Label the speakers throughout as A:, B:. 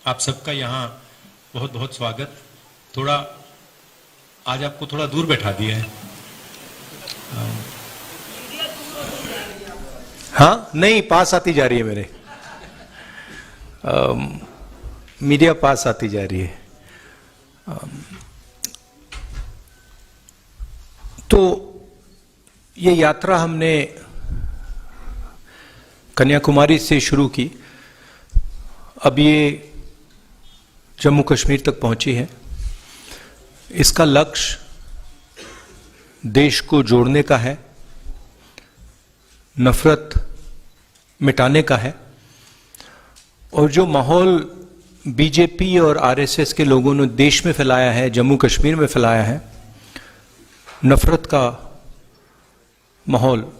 A: आप सबका यहाँ बहुत बहुत स्वागत। थोड़ा आज आपको थोड़ा दूर बैठा दिया है। हाँ, नहीं, पास आती जा रही है मेरे, मीडिया पास आती जा रही है। तो ये यात्रा हमने कन्याकुमारी से शुरू की, अब ये जम्मू कश्मीर तक पहुंची है। इसका लक्ष्य देश को जोड़ने का है, नफरत मिटाने का है, और जो माहौल बीजेपी और आरएसएस के लोगों ने देश में फैलाया है, जम्मू कश्मीर में फैलाया है, नफरत का माहौल,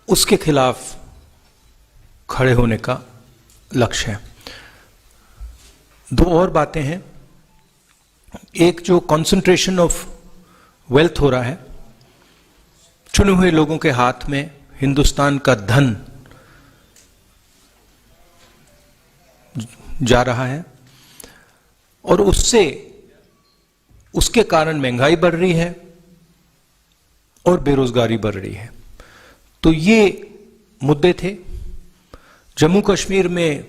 A: उसके खिलाफ खड़े होने का लक्ष्य है। दो और बातें हैं। एक, जो कंसंट्रेशन ऑफ वेल्थ हो रहा है, चुने हुए लोगों के हाथ में हिंदुस्तान का धन जा रहा है, और उसके कारण महंगाई बढ़ रही है और बेरोजगारी बढ़ रही है। तो ये मुद्दे थे। जम्मू कश्मीर में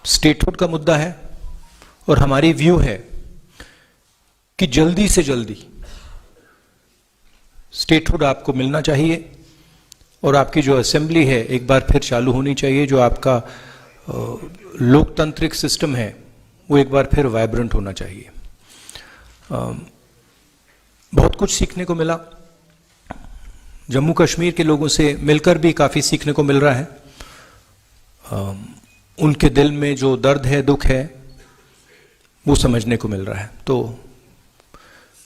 A: स्टेटहुड का मुद्दा है, और हमारी व्यू है कि जल्दी से जल्दी स्टेटहुड आपको मिलना चाहिए, और आपकी जो असेंबली है एक बार फिर चालू होनी चाहिए। जो आपका लोकतांत्रिक सिस्टम है वो एक बार फिर वाइब्रेंट होना चाहिए। बहुत कुछ सीखने को मिला, जम्मू कश्मीर के लोगों से मिलकर भी काफ़ी सीखने को मिल रहा है। उनके दिल में जो दर्द है, दुख है, वो समझने को मिल रहा है। तो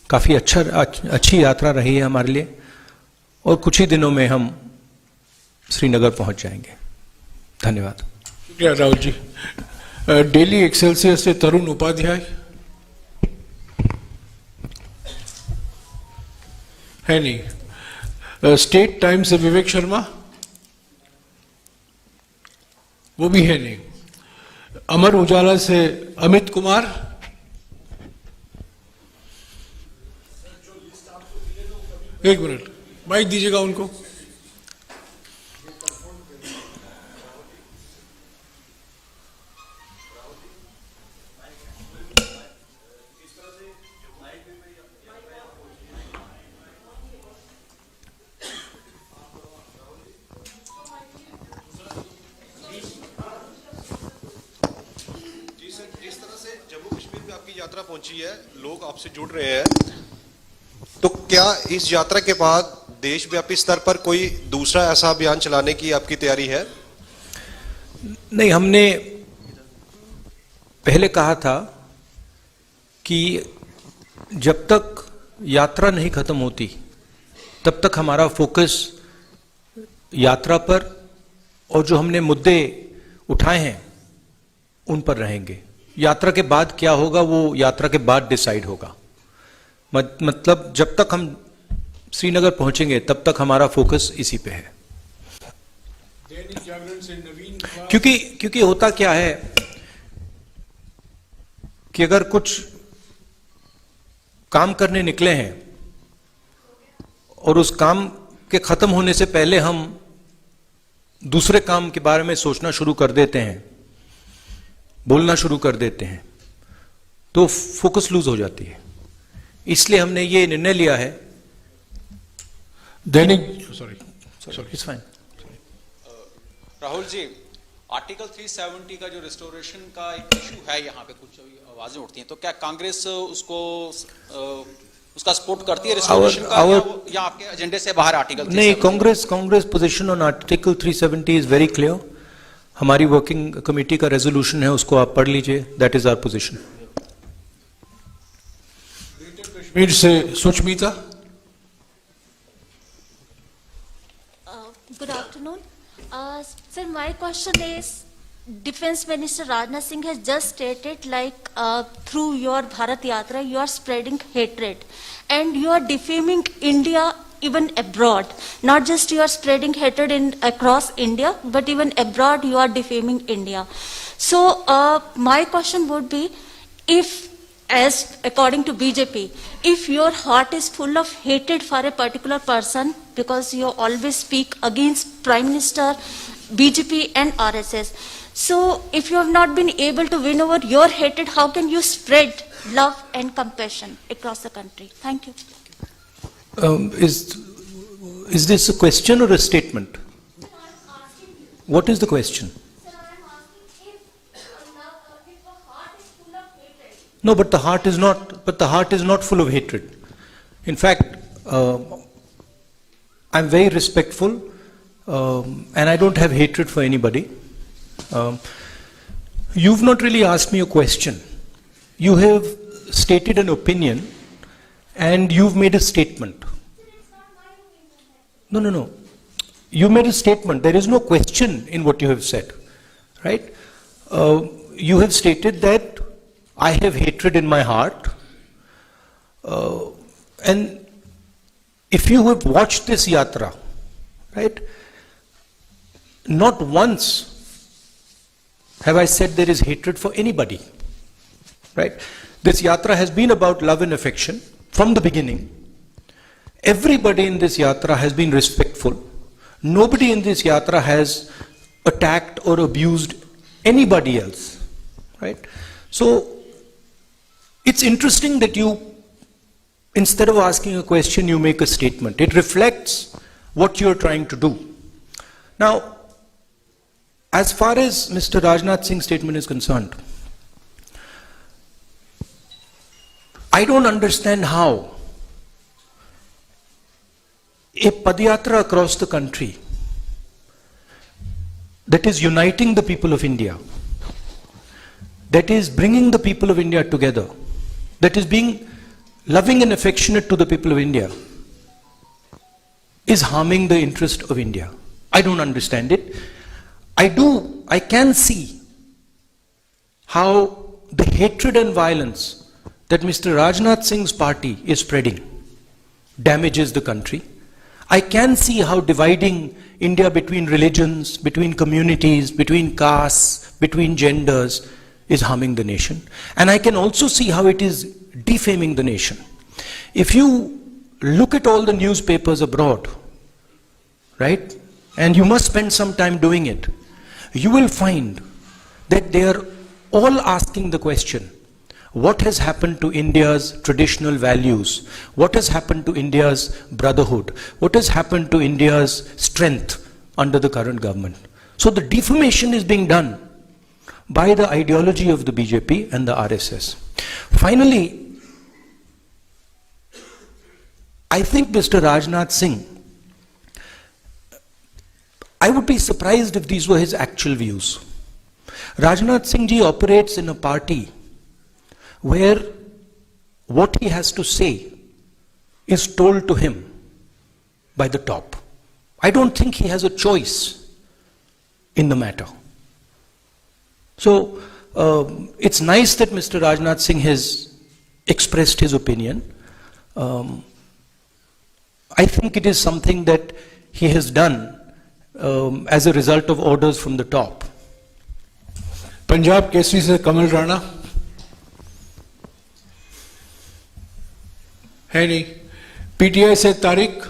A: काफ़ी अच्छी यात्रा रही है हमारे लिए, और कुछ ही दिनों में हम श्रीनगर पहुंच जाएंगे। धन्यवाद।
B: शुक्रिया राहुल जी। डेली एक्सेलसियर से तरुण उपाध्याय है नहीं। स्टेट टाइम से विवेक शर्मा, वो भी है नहीं। अमर उजाला से अमित कुमार, एक मिनट माइक दीजिएगा उनको।
C: यात्रा पहुंची है, लोग आपसे जुड़ रहे हैं, तो क्या इस यात्रा के बाद देशव्यापी स्तर पर कोई दूसरा ऐसा अभियान चलाने की आपकी तैयारी है?
A: नहीं, हमने पहले कहा था कि जब तक यात्रा नहीं खत्म होती तब तक हमारा फोकस यात्रा पर, और जो हमने मुद्दे उठाए हैं उन पर रहेंगे। यात्रा के बाद क्या होगा वो यात्रा के बाद डिसाइड होगा। मतलब जब तक हम श्रीनगर पहुंचेंगे तब तक हमारा फोकस इसी पे है।
B: दैनिक जागरण से नवीन,
A: क्योंकि होता क्या है कि अगर कुछ काम करने निकले हैं और उस काम के खत्म होने से पहले हम दूसरे काम के बारे में सोचना शुरू कर देते हैं, बोलना शुरू कर देते हैं, तो फोकस लूज हो जाती है। इसलिए हमने ये निर्णय लिया है।
B: दैनिक
A: it's fine.
D: Rahul ji, article 370 का जो रिस्टोरेशन का एक इशू है, यहाँ पे कुछ आवाजें उठती हैं, तो क्या कांग्रेस उसका सपोर्ट करती है रिस्टोरेशन का, या आपके एजेंडे से बाहर आर्टिकल 370?
A: नहीं, Congress position on article 370 is very clear. हमारी वर्किंग कमेटी का रेजोल्यूशन है, उसको आप पढ़ लीजिए। That is our position.
B: Kashmir से Sushmita.
E: Good afternoon. Sir, my question is, Defense Minister Rajnath Singh has just stated through your Bharat Yatra, you are spreading hatred and you are defaming India even abroad. Not just you are spreading hatred across India, but even abroad you are defaming India. So my question would be, if, as according to BJP, if your heart is full of hatred for a particular person because you always speak against Prime Minister, BJP and RSS, so if you have not been able to win over your hatred, how can you spread love and compassion across the country? Thank you.
A: Is this a question or a statement? What is the question? No, but the heart is not. But the heart is not full of hatred. In fact, I'm very respectful, and I don't have hatred for anybody. You've not really asked me a question. You have stated an opinion, and you've made a statement. No. You made a statement. There is no question in what you have said, right? You have stated that I have hatred in my heart, and if you have watched this yatra, right, not once have I said there is hatred for anybody, right? This yatra has been about love and affection from the beginning. Everybody in this yatra has been respectful. Nobody in this yatra has attacked or abused anybody else, right? So it's interesting that you, instead of asking a question, you make a statement. It reflects what you're trying to do. Now, as far as Mr. Rajnath Singh's statement is concerned, I don't understand how a Padyatra across the country that is uniting the people of India, that is bringing the people of India together, that is being loving and affectionate to the people of India, is harming the interest of India. I don't understand it. I can see how the hatred and violence that Mr. Rajnath Singh's party is spreading damages the country. I can see how dividing India between religions, between communities, between castes, between genders is harming the nation. And I can also see how it is defaming the nation. If you look at all the newspapers abroad, right, and you must spend some time doing it, you will find that they are all asking the question, what has happened to India's traditional values? What has happened to India's brotherhood? What has happened to India's strength under the current government? So the defamation is being done by the ideology of the BJP and the RSS. Finally, I think Mr. Rajnath Singh, I would be surprised if these were his actual views. Rajnath Singh ji operates in a party where what he has to say is told to him by the top. I don't think he has a choice in the matter. So it's nice that Mr. Rajnath Singh has expressed his opinion. I think it is something that he has done as a result of orders from the top.
B: Punjab Kesari से कमल राणा है नहीं, PTI से Tariq,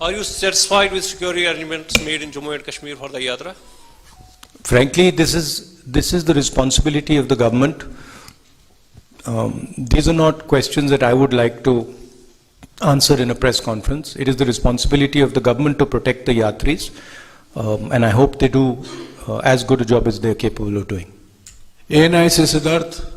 F: Are you satisfied with security arrangements made in Jammu and Kashmir for the Yatra?
A: Frankly, this is the responsibility of the government. These are not questions that I would like to answer in a press conference. It is the responsibility of the government to protect the Yatris, and I hope they do as good a job as they are capable of doing.
B: ANI से सिद्धार्थ,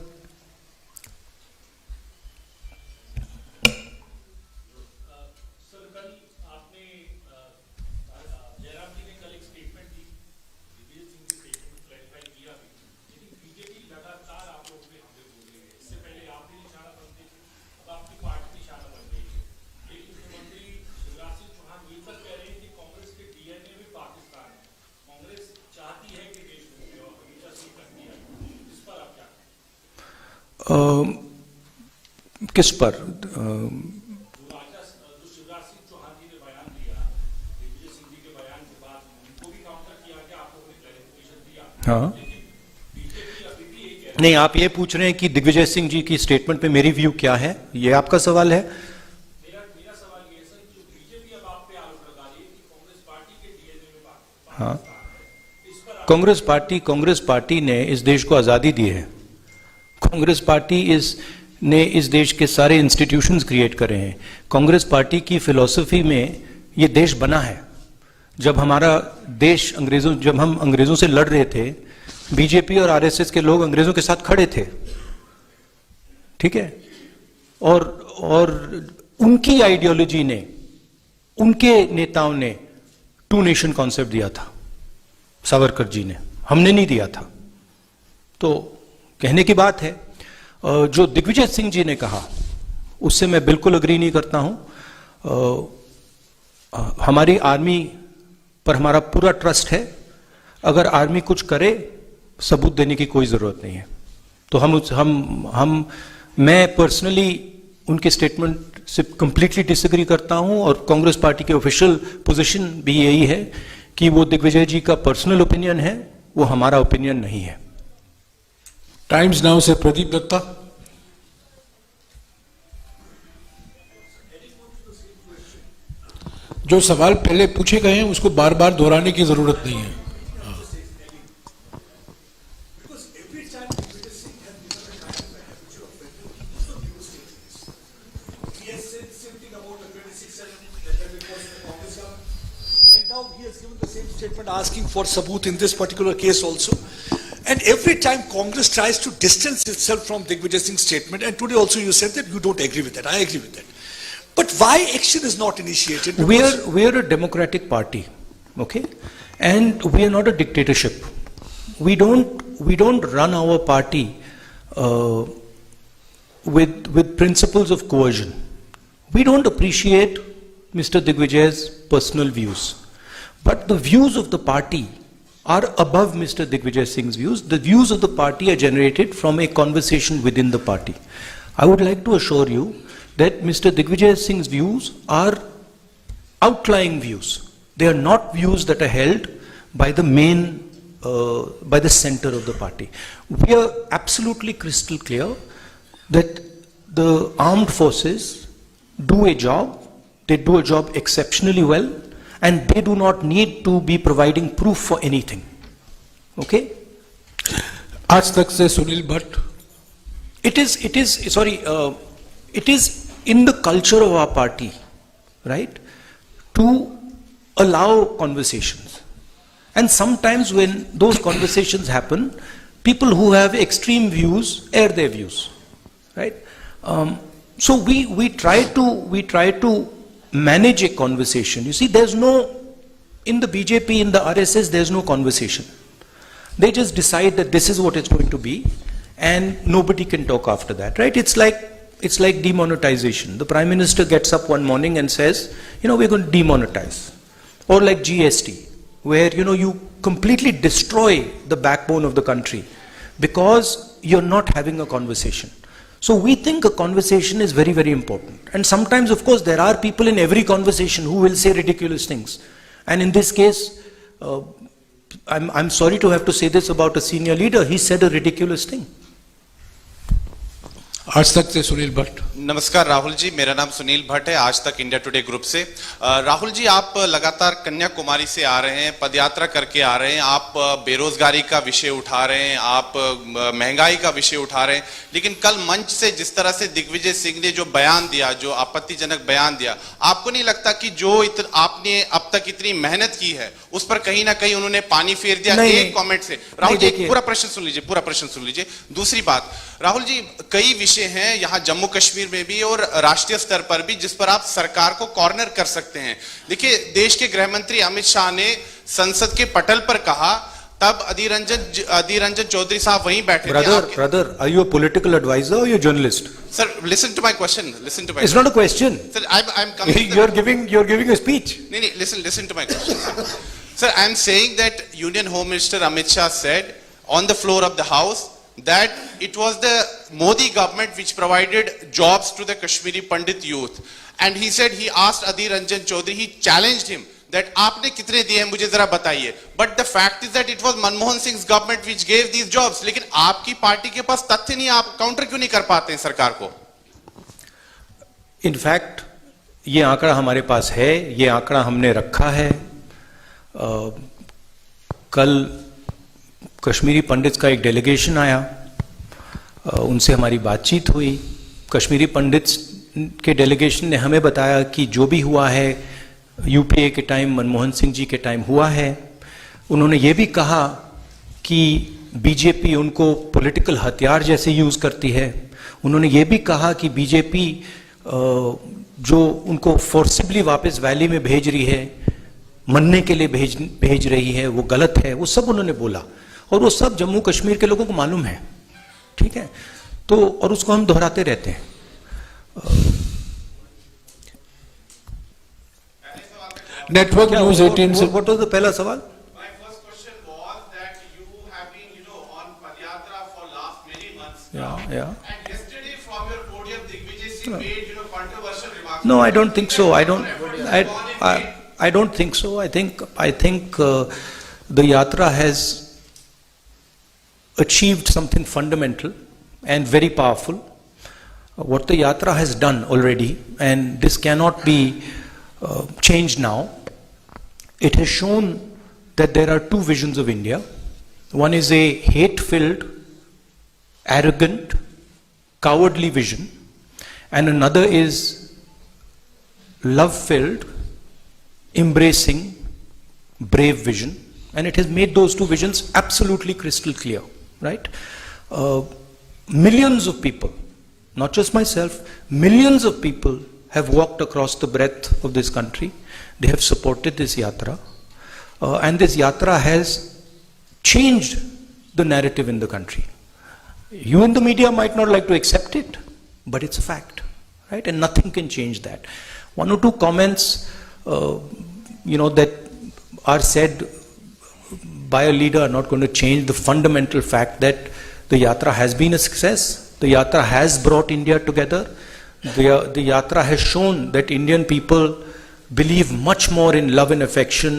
A: किस पर? हाँ, नहीं, आप ये पूछ रहे हैं कि दिग्विजय सिंह जी की स्टेटमेंट पे मेरी व्यू क्या है, ये आपका सवाल है? हाँ, कांग्रेस पार्टी ने इस देश को आजादी दी है। कांग्रेस पार्टी ने इस देश के सारे इंस्टीट्यूशंस क्रिएट करे हैं। कांग्रेस पार्टी की फिलॉसफी में ये देश बना है। जब हमारा देश जब हम अंग्रेजों से लड़ रहे थे, बीजेपी और आरएसएस के लोग अंग्रेजों के साथ खड़े थे, ठीक है, और उनकी आइडियोलॉजी ने, उनके नेताओं ने टू नेशन कॉन्सेप्ट दिया था, सावरकर जी ने, हमने नहीं दिया था। तो कहने की बात है। जो दिग्विजय सिंह जी ने कहा उससे मैं बिल्कुल अग्री नहीं करता हूं। हमारी आर्मी पर हमारा पूरा ट्रस्ट है। अगर आर्मी कुछ करे, सबूत देने की कोई जरूरत नहीं है। तो मैं पर्सनली उनके स्टेटमेंट से कंप्लीटली डिसएग्री करता हूं, और कांग्रेस पार्टी के ऑफिशियल पोजीशन भी यही है कि वो दिग्विजय जी का पर्सनल ओपिनियन है, वो हमारा ओपिनियन नहीं है।
B: टाइम्स नाउ से प्रदीप दत्ता। जो सवाल पहले पूछे गए हैं उसको बार बार दोहराने की जरूरत नहीं है।
G: Statement asking for sabut in this particular case also, and every time Congress tries to distance itself from Digvijay Singh's statement, and today also you said that you don't agree with that. I agree with that. But why action is not initiated?
A: We are a democratic party, okay, and we are not a dictatorship. We don't run our party with principles of coercion. We don't appreciate Mr. Digvijay's personal views. But the views of the party are above Mr. Digvijay Singh's views. The views of the party are generated from a conversation within the party. I would like to assure you that Mr. Digvijay Singh's views are outlying views. They are not views that are held by the by the center of the party. We are absolutely crystal clear that the armed forces do a job. They do a job exceptionally well. And they do not need to be providing proof for anything. Okay?
B: आज तक से Sunil Bhatt.
A: It is in the culture of our party, right, to allow conversations. And sometimes when those conversations happen, people who have extreme views air their views, right? So we try to manage a conversation. You see, in the BJP, in the RSS, there's no conversation. They just decide that this is what it's going to be, and nobody can talk after that, right? It's like demonetization. The Prime Minister gets up one morning and says, we're going to demonetize. Or like GST, where, you completely destroy the backbone of the country because you're not having a conversation. So we think a conversation is very, very important. And sometimes, of course, there are people in every conversation who will say ridiculous things. And in this case, I'm sorry to have to say this about a senior leader. He said a ridiculous thing.
B: आज तक से सुनील भट्ट।
H: नमस्कार राहुल जी, मेरा नाम सुनील भट्ट है, आज तक India today group से। राहुल जी, आप लगातार कन्याकुमारी से आ रहे हैं, पदयात्रा करके आ रहे हैं, आप बेरोजगारी का विषय उठा रहे हैं, आप महंगाई का विषय उठा रहे हैं, लेकिन कल मंच से जिस तरह से दिग्विजय सिंह ने जो बयान दिया, जो आपत्तिजनक बयान दिया, आपको नहीं लगता कि जो आपने अब तक इतनी मेहनत की है उस पर कहीं ना कहीं उन्होंने पानी फेर दिया एक कमेंट से? राहुल जी, पूरा प्रश्न सुन लीजिए। दूसरी बात, राहुल जी, कई विषय हैं यहाँ जम्मू कश्मीर में भी और राष्ट्रीय स्तर पर भी जिस पर आप सरकार को कॉर्नर कर सकते हैं। देखिए, देश के गृह मंत्री अमित शाह ने संसद के पटल पर कहा, तब अधीर रंजन चौधरी साहब वहीं बैठे थे।
A: Brother, are you a political advisor or you a journalist?
H: Sir, listen to my question.
A: It's not a question.
H: Sir, I'm coming.
A: You're giving a speech.
H: No, listen to my question, sir. Sir, I'm saying that Union Home Minister Amit Shah said on the floor of the House that it was the Modi government which provided jobs to the Kashmiri Pandit youth. And he said he asked Adhir Ranjan Chaudhary, he challenged him that आपने कितने दिए हैं मुझे जरा बताइए, but the fact is that it was Manmohan Singh government which gave these jobs. लेकिन आपकी party के पास तथ्य नहीं, आप काउंटर क्यों नहीं कर पाते हैं सरकार को?
A: इनफैक्ट ये आंकड़ा हमारे पास है, ये आंकड़ा हमने रखा है। कल कश्मीरी पंडित्स का एक डेलीगेशन आया, उनसे हमारी बातचीत हुई। कश्मीरी पंडित्स के डेलीगेशन ने हमें बताया कि जो भी हुआ है यूपीए के टाइम, मनमोहन सिंह जी के टाइम हुआ है। उन्होंने ये भी कहा कि बीजेपी उनको पॉलिटिकल हथियार जैसे यूज करती है। उन्होंने ये भी कहा कि बीजेपी जो उनको फोर्सिबली वापस वैली में भेज रही है, मरने के लिए भेज रही है, वो गलत है। वो सब उन्होंने बोला और वो सब जम्मू कश्मीर के लोगों को मालूम है, ठीक है। तो और उसको हम दोहराते रहते हैं।
B: नेटवर्क न्यूज 18 से
A: व्हाट वाज द पहला सवाल?
H: My first question was that you have been, on Padyatra for last many months now.
A: Yeah.
H: And yesterday from your podium, Digvijay Singh made, controversial remarks.
A: No, I don't think so. I don't think so. I think the yatra has achieved something fundamental and very powerful. What the yatra has done already, and this cannot be changed now. It has shown that there are two visions of India. One is a hate-filled, arrogant, cowardly vision, and another is love-filled, embracing, brave vision. And it has made those two visions absolutely crystal clear, right? Millions of people, not just myself, millions of people have walked across the breadth of this country. They have supported this yatra. And this yatra has changed the narrative in the country. You in the media might not like to accept it, but it's a fact, right? And nothing can change that. One or two comments, that are said by a leader are not going to change the fundamental fact that the yatra has been a success. The yatra has brought India together. The yatra has shown that Indian people believe much more in love and affection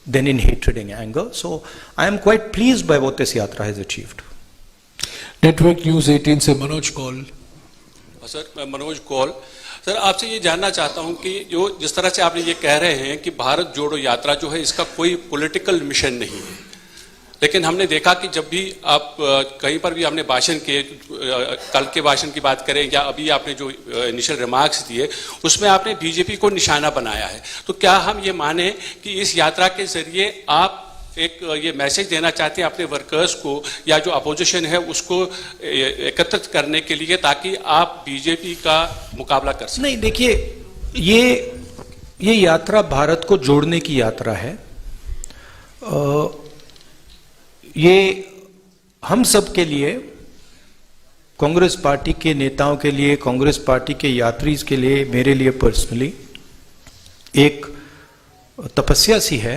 A: than in hatred and anger. So I am quite pleased by what this yatra has achieved.
B: Network news 18 से Manoj Kaul.
F: Sir, मैं Manoj Kaul. Sir, आपसे ये जानना चाहता हूं कि जिस तरह से आपने ये कह रहे हैं कि भारत जोड़ो यात्रा जो है इसका कोई पॉलिटिकल मिशन नहीं है, लेकिन हमने देखा कि जब भी आप कहीं पर भी आपने भाषण किए, कल के भाषण की बात करें या अभी आपने जो इनिशियल रिमार्क्स दिए, उसमें आपने बीजेपी को निशाना बनाया है। तो क्या हम ये माने कि इस यात्रा के जरिए आप एक ये मैसेज देना चाहते हैं अपने वर्कर्स को या जो अपोजिशन है उसको एकत्रित करने के लिए, ताकि आप बीजेपी का मुकाबला कर सकें?
A: नहीं, देखिए, ये यात्रा भारत को जोड़ने की यात्रा है। ये हम सब के लिए, कांग्रेस पार्टी के नेताओं के लिए, कांग्रेस पार्टी के यात्रीज के लिए, मेरे लिए पर्सनली एक तपस्या सी है।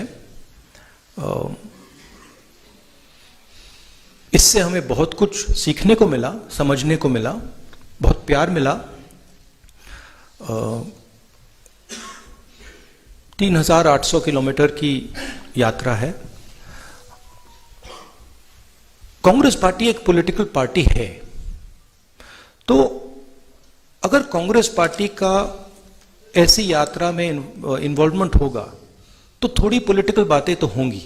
A: इससे हमें बहुत कुछ सीखने को मिला, समझने को मिला, बहुत प्यार मिला। 3,800 किलोमीटर की यात्रा है। कांग्रेस पार्टी एक पॉलिटिकल पार्टी है, तो अगर कांग्रेस पार्टी का ऐसी यात्रा में इन्वॉल्वमेंट होगा तो थोड़ी पॉलिटिकल बातें तो होंगी,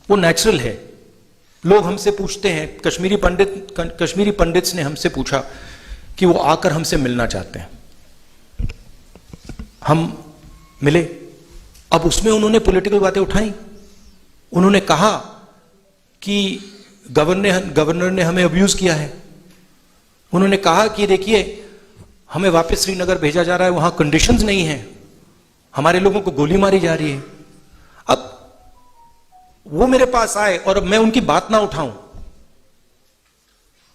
A: वो नेचुरल है। लोग हमसे पूछते हैं, कश्मीरी पंडित्स ने हमसे पूछा कि वो आकर हमसे मिलना चाहते हैं। हम मिले। अब उसमें उन्होंने पॉलिटिकल बातें उठाई। उन्होंने कहा कि गवर्नर ने हमें अब्यूज किया है। उन्होंने कहा कि देखिए, हमें वापस श्रीनगर भेजा जा रहा है, वहां कंडीशंस नहीं है, हमारे लोगों को गोली मारी जा रही है। अब वो मेरे पास आए और मैं उनकी बात ना उठाऊं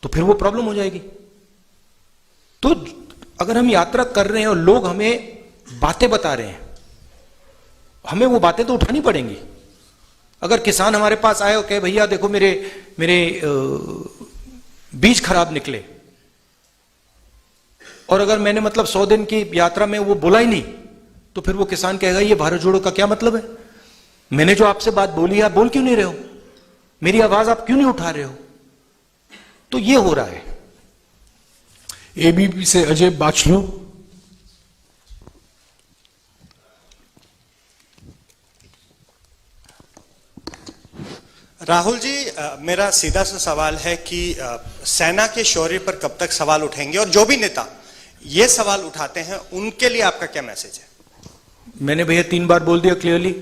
A: तो फिर वो प्रॉब्लम हो जाएगी। तो अगर हम यात्रा कर रहे हैं और लोग हमें बातें बता रहे हैं, हमें वो बातें तो उठानी पड़ेंगी। अगर किसान हमारे पास आए और कहे भैया देखो मेरे बीज खराब निकले, और अगर मैंने 100 दिन की यात्रा में वो बोला ही नहीं, तो फिर वो किसान कहेगा ये भारत जोड़ो का क्या मतलब है। मैंने जो आपसे बात बोली आप बोल क्यों नहीं रहे हो? मेरी आवाज आप क्यों नहीं उठा रहे हो? तो ये हो रहा है।
B: एबीपी से अजय बाचलू।
I: राहुल जी, मेरा सीधा सा सवाल है कि सेना के शौर्य पर कब तक सवाल उठेंगे, और जो भी नेता ये सवाल उठाते हैं उनके लिए आपका क्या मैसेज है?
A: मैंने भैया 3 बार बोल दिया क्लियरली,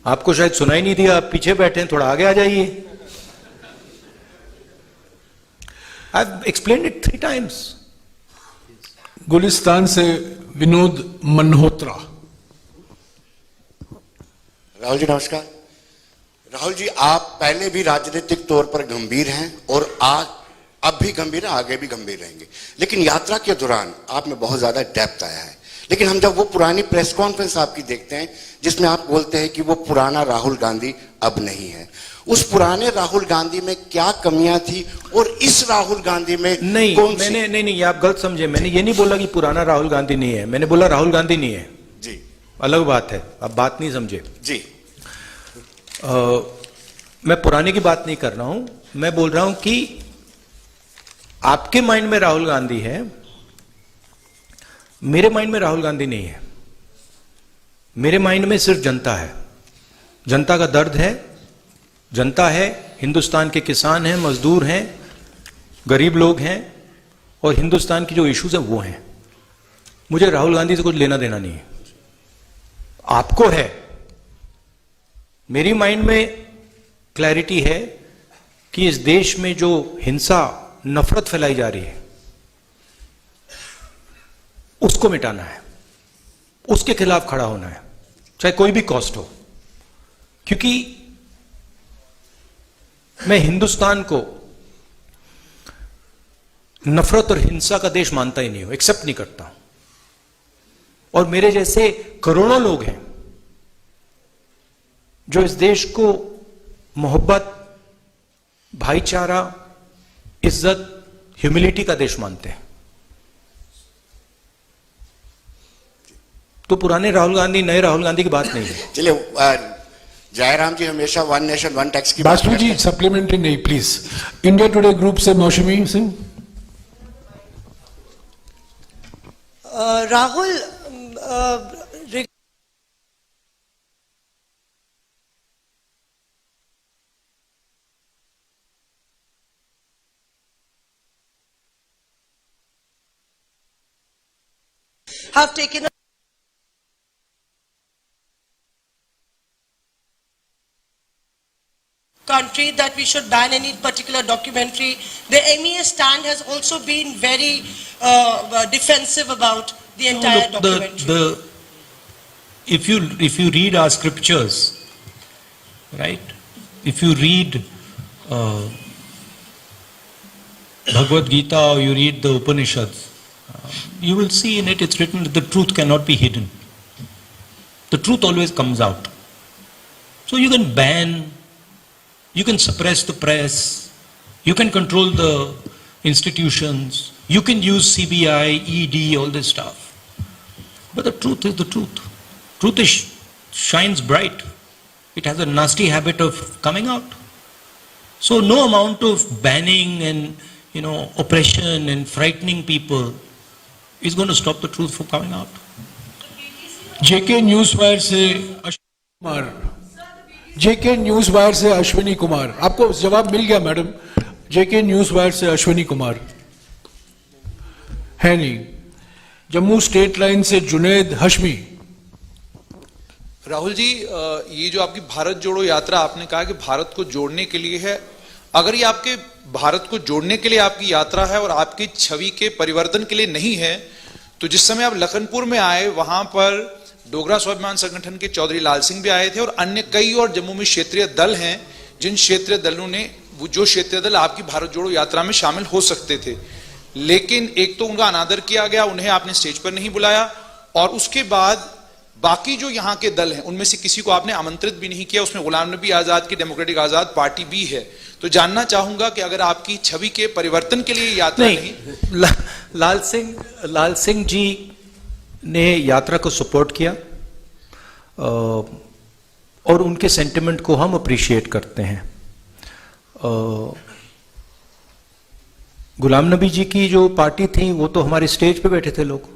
A: आपको शायद सुनाई नहीं दिया, आप पीछे बैठे हैं, थोड़ा आगे आ जाइए। I have explained it 3 times।
B: Gulistan से विनोद मल्होत्रा।
J: राहुल जी नमस्कार। राहुल जी, आप पहले भी राजनीतिक तौर पर गंभीर हैं और आज अब भी गंभीर हैं, आगे भी गंभीर रहेंगे, लेकिन यात्रा के दौरान आप में बहुत ज्यादा डेप्थ आया है। लेकिन हम जब वो पुरानी प्रेस कॉन्फ्रेंस आपकी देखते हैं जिसमें आप बोलते हैं कि वो पुराना राहुल गांधी अब नहीं है, उस पुराने राहुल गांधी में क्या कमियां थी और इस राहुल गांधी में
A: नहीं, नहीं, आप गलत समझे। मैंने ये नहीं बोला कि पुराना राहुल गांधी नहीं है, मैंने बोला राहुल गांधी नहीं है
J: जी,
A: अलग बात है, आप बात नहीं समझे
J: जी।
A: मैं पुराने की बात नहीं कर रहा हूं, मैं बोल रहा हूं कि आपके माइंड में राहुल गांधी है, मेरे माइंड में राहुल गांधी नहीं है। मेरे माइंड में सिर्फ जनता है, जनता का दर्द है, जनता है, हिंदुस्तान के किसान हैं, मजदूर हैं, गरीब लोग हैं, और हिंदुस्तान की जो इश्यूज हैं वो हैं। मुझे राहुल गांधी से कुछ लेना देना नहीं है, आपको है। मेरी माइंड में क्लैरिटी है कि इस देश में जो हिंसा, नफरत फैलाई जा रही है उसको मिटाना है, उसके खिलाफ खड़ा होना है, चाहे कोई भी कॉस्ट हो। क्योंकि मैं हिंदुस्तान को नफरत और हिंसा का देश मानता ही नहीं हूं, एक्सेप्ट नहीं करता हूं। और मेरे जैसे करोड़ों लोग हैं जो इस देश को मोहब्बत, भाईचारा, इज्जत, ह्यूमिलिटी का देश मानते हैं। तो पुराने राहुल गांधी, नए राहुल गांधी की बात नहीं है।
J: चलिए, जयराम जी हमेशा 1 नेशन 1 टैक्स की बात
B: बाचलू
J: करते
B: जी
J: हैं।
B: सप्लीमेंट्री नहीं प्लीज। इंडिया टुडे ग्रुप से मौसमी Singh.
K: Rahul, have taken a country that we should ban any particular documentary. The MEA stand has also been very defensive about the entire documentary.
A: If you read our scriptures, right? If you read Bhagavad Gita or you read the Upanishads, you will see in it, it's written that the truth cannot be hidden. The truth always comes out. So you can ban, you can suppress the press, you can control the institutions, you can use CBI, ED, all this stuff. But the truth is the truth. Truth shines bright. It has a nasty habit of coming out. So no amount of banning and oppression and frightening people is going to stop the truth from coming out.
B: JK news wire से Ashwini Kumar. JK news wire से अश्विनी कुमार, आपको जवाब मिल गया madam. जेके news wire से अश्विनी कुमार है नहीं। Jammu state line से जुनैद हशमी।
D: राहुल जी, ये जो आपकी भारत जोड़ो यात्रा, आपने कहा कि भारत को जोड़ने के लिए है। अगर ये आपके भारत को जोड़ने के लिए आपकी यात्रा है और आपकी छवि के परिवर्तन के लिए नहीं है, तो जिस समय आप लखनपुर में आए वहां पर डोगरा स्वाभिमान संगठन के चौधरी लाल सिंह भी आए थे और अन्य कई और जम्मू में क्षेत्रीय दल हैं, जिन क्षेत्रीय दलों ने, जो क्षेत्रीय दल आपकी भारत जोड़ो यात्रा में शामिल हो सकते थे, लेकिन एक तो उनका अनादर किया गया, उन्हें आपने स्टेज पर नहीं बुलाया, और उसके बाद बाकी जो यहाँ के दल हैं उनमें से किसी को आपने आमंत्रित भी नहीं किया। उसमें गुलाम नबी आजाद की डेमोक्रेटिक आजाद पार्टी भी है। तो जानना चाहूंगा कि अगर आपकी छवि के परिवर्तन के लिए यात्रा नहीं,
A: लाल सिंह जी ने यात्रा को सपोर्ट किया। और उनके सेंटिमेंट को हम अप्रिशिएट करते हैं। गुलाम नबी जी की जो पार्टी थी वो तो हमारे स्टेज पे बैठे थे लोग,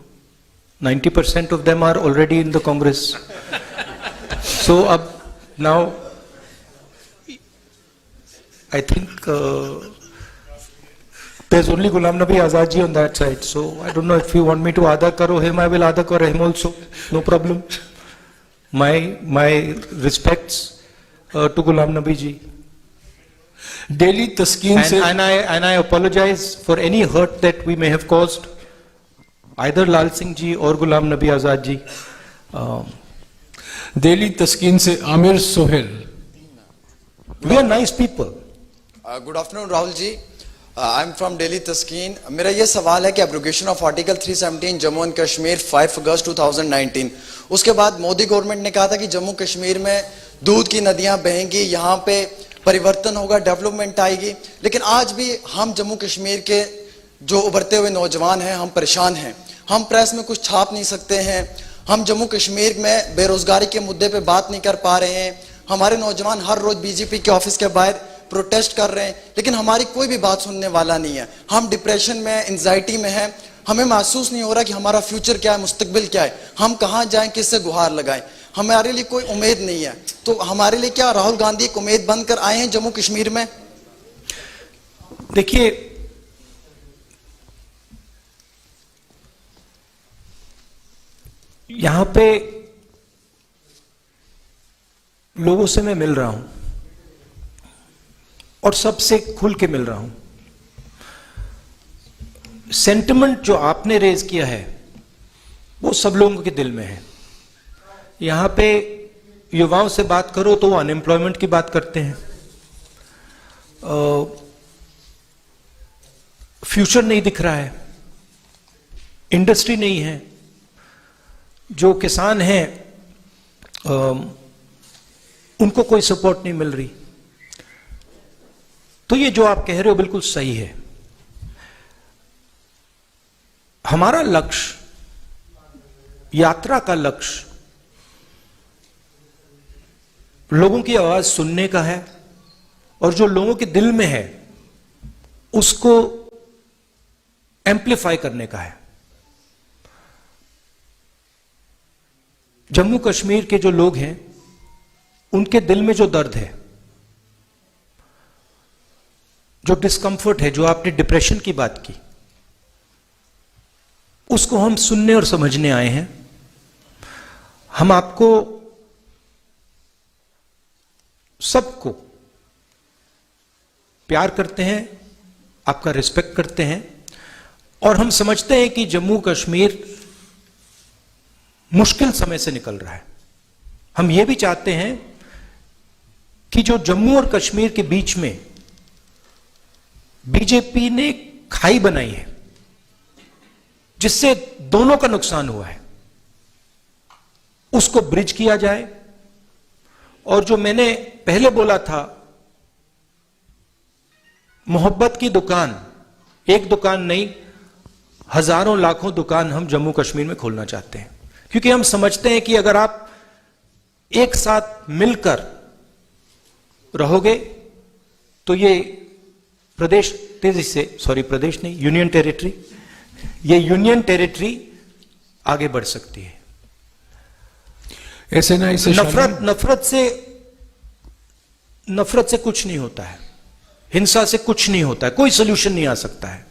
A: 90% of them are already in the Congress. So अब now I think there's only Ghulam Nabi Azad ji on that side, so I don't know if you want me to Ada karo him, I will Ada karo him also, no problem. My respects to Ghulam Nabi ji.
B: Daily Taskeen से
A: And I apologize for any hurt that we may have caused either Lal Singh ji or Ghulam Nabi Azad ji.
B: Daily Taskeen से Aamir Sohail.
A: We are nice people.
L: Good afternoon Rahul ji, I am from Delhi Taskeen. मेरा ये सवाल है कि abrogation of article 317 Jammu and Kashmir 5 अगस्त 2019, उसके बाद Modi government ने कहा था कि जम्मू कश्मीर में दूध की नदियां बहेंगी, यहाँ पे परिवर्तन होगा, डेवलपमेंट आएगी, लेकिन आज भी हम जम्मू कश्मीर के जो उभरते हुए नौजवान हैं हम परेशान हैं। हम प्रेस में कुछ छाप नहीं सकते हैं, हम जम्मू कश्मीर में बेरोजगारी के मुद्दे पे बात नहीं कर पा रहे हैं, हमारे नौजवान हर रोज बीजेपी के ऑफिस के बाहर प्रोटेस्ट कर रहे हैं, लेकिन हमारी कोई भी बात सुनने वाला नहीं है। हम डिप्रेशन में, एंजाइटी में हैं, हमें महसूस नहीं हो रहा कि हमारा फ्यूचर क्या है, मुस्तकबिल क्या है, हम कहाँ जाएं, किससे गुहार लगाएं, हमारे लिए कोई उम्मीद नहीं है। तो हमारे लिए क्या राहुल गांधी एक उम्मीद बनकर आए हैं जम्मू कश्मीर में?
A: देखिए, यहां पे लोगों से मैं मिल रहा हूं और सबसे खुल के मिल रहा हूं। सेंटिमेंट जो आपने रेज किया है वो सब लोगों के दिल में है। यहां पे युवाओं से बात करो तो वो अनएम्प्लॉयमेंट की बात करते हैं, फ्यूचर नहीं दिख रहा है, इंडस्ट्री नहीं है, जो किसान हैं उनको कोई सपोर्ट नहीं मिल रही। तो ये जो आप कह रहे हो बिल्कुल सही है। हमारा लक्ष्य, यात्रा का लक्ष्य लोगों की आवाज सुनने का है और जो लोगों के दिल में है उसको एम्प्लीफाई करने का है। जम्मू कश्मीर के जो लोग हैं उनके दिल में जो दर्द है, जो डिस्कंफर्ट है, जो आपने डिप्रेशन की बात की, उसको हम सुनने और समझने आए हैं। हम आपको सबको प्यार करते हैं, आपका रिस्पेक्ट करते हैं और हम समझते हैं कि जम्मू कश्मीर मुश्किल समय से निकल रहा है। हम यह भी चाहते हैं कि जो जम्मू और कश्मीर के बीच में बीजेपी ने खाई बनाई है जिससे दोनों का नुकसान हुआ है, उसको ब्रिज किया जाए। और जो मैंने पहले बोला था, मोहब्बत की दुकान, एक दुकान नहीं, हजारों लाखों दुकान हम जम्मू कश्मीर में खोलना चाहते हैं, क्योंकि हम समझते हैं कि अगर आप एक साथ मिलकर रहोगे तो ये प्रदेश तेजी से, सॉरी प्रदेश नहीं, यूनियन टेरिटरी, ये यूनियन टेरिटरी आगे बढ़ सकती है।
B: SNI से
A: नफरत से कुछ नहीं होता है, हिंसा से कुछ नहीं होता है, कोई सोल्यूशन नहीं आ सकता है।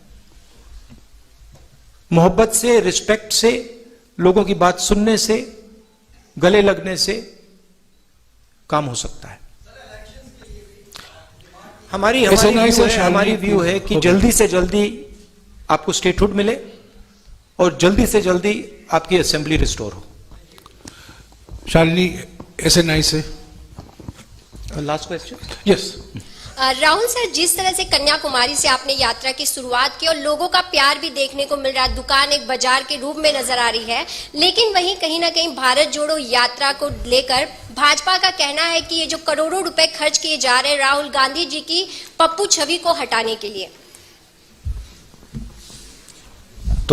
A: मोहब्बत से, रिस्पेक्ट से, लोगों की बात सुनने से, गले लगने से काम हो सकता है। हमारी व्यू है कि जल्दी से जल्दी आपको स्टेटहुड मिले और जल्दी से जल्दी आपकी असेंबली रिस्टोर हो।
B: शालिनी SNI से
A: last question.
B: Yes
M: Rahul sir, जिस तरह से कन्याकुमारी से आपने यात्रा की शुरुआत की और लोगों का प्यार भी देखने को मिल रहा है, दुकान एक बाजार के रूप में नजर आ रही है, लेकिन वहीं कहीं ना कहीं भारत जोड़ो यात्रा को लेकर भाजपा का कहना है कि ये जो करोड़ों रुपए खर्च किए जा रहे हैं राहुल गांधी जी की पप्पू छवि को हटाने के लिए।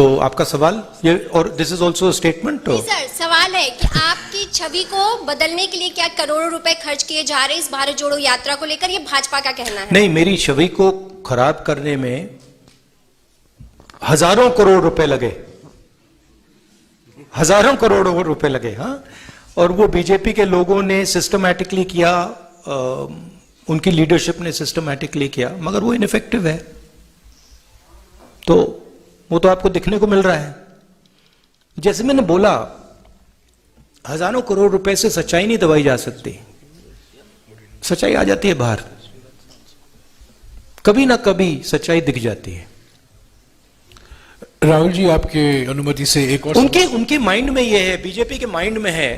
A: तो आपका सवाल ये, और this is also statement.
M: Sir सवाल है कि आपकी छवि को बदलने के लिए क्या करोड़ों रुपए खर्च किए जा रहे हैं इस भारत जोड़ो यात्रा को लेकर, ये भाजपा का कहना है?
A: नहीं, मेरी छवि को खराब करने में हजारों करोड़ रुपए लगे, हजारों करोड़ रुपए लगे। हाँ, और वो बीजेपी के लोगों ने सिस्टमैटिकली किया, उनकी लीडरशिप ने सिस्टमैटिकली किया, मगर वो इनइफेक्टिव है। तो वो तो आपको दिखने को मिल रहा है। जैसे मैंने बोला, हजारों करोड़ रुपए से सच्चाई नहीं दबाई जा सकती, सच्चाई आ जाती है बाहर, कभी ना कभी सच्चाई दिख जाती है।
B: राहुल जी, आपके अनुमति से एक और
A: उनके माइंड में यह है, बीजेपी के माइंड में है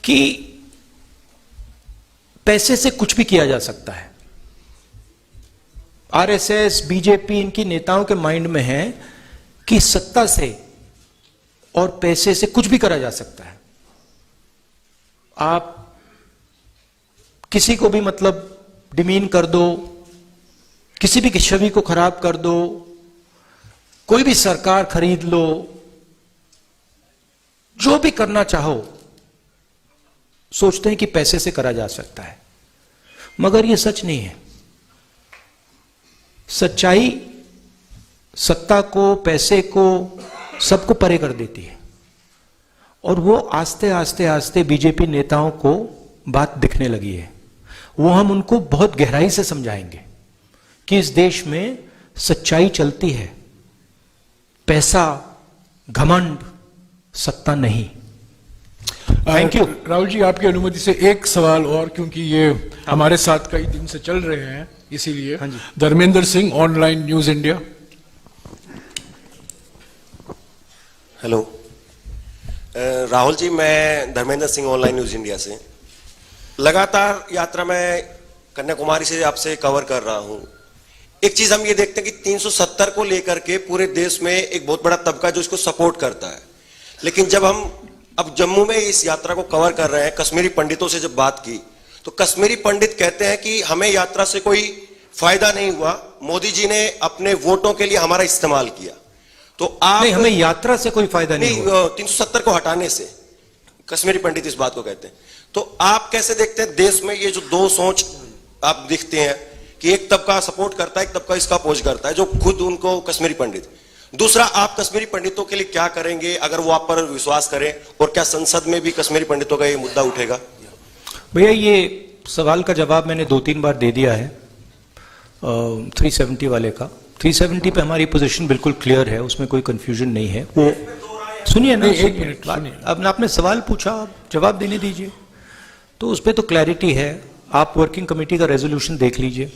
A: कि पैसे से कुछ भी किया जा सकता है। आरएसएस, बीजेपी, इनकी नेताओं के माइंड में है कि सत्ता से और पैसे से कुछ भी करा जा सकता है। आप किसी को भी मतलब डिमीन कर दो, किसी भी की छवि को खराब कर दो, कोई भी सरकार खरीद लो, जो भी करना चाहो, सोचते हैं कि पैसे से करा जा सकता है, मगर यह सच नहीं है। सच्चाई सत्ता को, पैसे को, सबको परे कर देती है, और वो आस्ते आस्ते आस्ते बीजेपी नेताओं को बात दिखने लगी है। वो हम उनको बहुत गहराई से समझाएंगे कि इस देश में सच्चाई चलती है, पैसा, घमंड, सत्ता नहीं। Thank you.
B: राहुल जी, आपकी अनुमति से एक सवाल और, क्योंकि ये हमारे साथ कई दिन से चल रहे हैं, इसीलिए।
A: हाँ जी।
B: Dharmendra Singh, online news India.
N: Hello Rahul ji, मैं Dharmendra Singh, online news India से। लगातार यात्रा मैं कन्याकुमारी से आपसे कवर कर रहा हूं। एक चीज हम ये देखते हैं कि 370 को लेकर के पूरे देश में एक बहुत बड़ा तबका जो इसको सपोर्ट करता है, लेकिन जब हम अब जम्मू में इस यात्रा को कवर कर रहे हैं, कश्मीरी पंडितों से जब बात की तो कश्मीरी पंडित कहते हैं कि हमें यात्रा से कोई फायदा नहीं हुआ, मोदी जी ने अपने वोटों के लिए हमारा इस्तेमाल किया। तो आप
A: नहीं, हमें यात्रा से कोई फायदा नहीं हुआ।
N: 370 को हटाने से कश्मीरी पंडित इस बात को कहते हैं। तो आप कैसे देखते हैं देश में ये जो दो सोच आप दिखते हैं कि एक तबका सपोर्ट करता है, एक तबका इसका अपोज करता है, जो खुद उनको कश्मीरी पंडित। दूसरा, आप कश्मीरी पंडितों के लिए क्या करेंगे अगर वो आप पर विश्वास करें, और क्या संसद में भी कश्मीरी पंडितों का ये मुद्दा उठेगा?
A: भैया, ये सवाल का जवाब मैंने 2-3 बार दे दिया है 370 वाले का। 370 पे हमारी पोजीशन बिल्कुल क्लियर है, उसमें कोई कंफ्यूजन नहीं है। वो सुनिए ना,
B: एक मिनट,
A: अब आपने सवाल पूछा, आप जवाब देने दीजिए। तो उस पर तो क्लैरिटी है, आप वर्किंग कमेटी का रेजोल्यूशन देख लीजिए।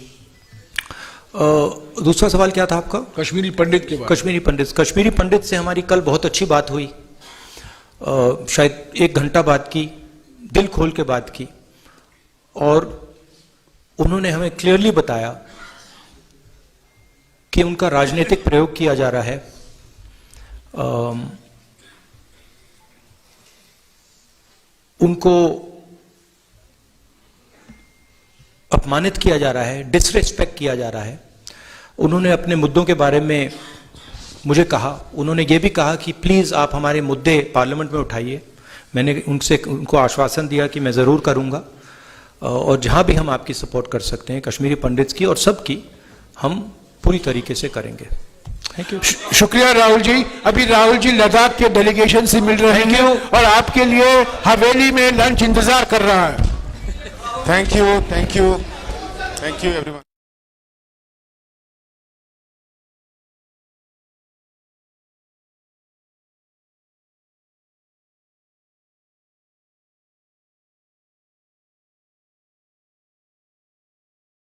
A: दूसरा सवाल क्या था आपका?
B: कश्मीरी पंडित के बारे।
A: कश्मीरी पंडित से हमारी कल बहुत अच्छी बात हुई, शायद 1 घंटा बात की, दिल खोल के बात की, और उन्होंने हमें क्लियरली बताया कि उनका राजनीतिक प्रयोग किया जा रहा है, उनको अपमानित किया जा रहा है, डिसरिस्पेक्ट किया जा रहा है। उन्होंने अपने मुद्दों के बारे में मुझे कहा, उन्होंने ये भी कहा कि प्लीज आप हमारे मुद्दे पार्लियामेंट में उठाइए। मैंने उनको आश्वासन दिया कि मैं जरूर करूंगा, और जहां भी हम आपकी सपोर्ट कर सकते हैं, कश्मीरी पंडित्स की और सबकी, हम पूरी तरीके से करेंगे। Thank you.
B: शुक्रिया राहुल जी। अभी राहुल जी लद्दाख के डेलीगेशन से मिल रहे हैं और आपके लिए हवेली में लंच इंतजार कर रहा है।
O: Thank you everyone.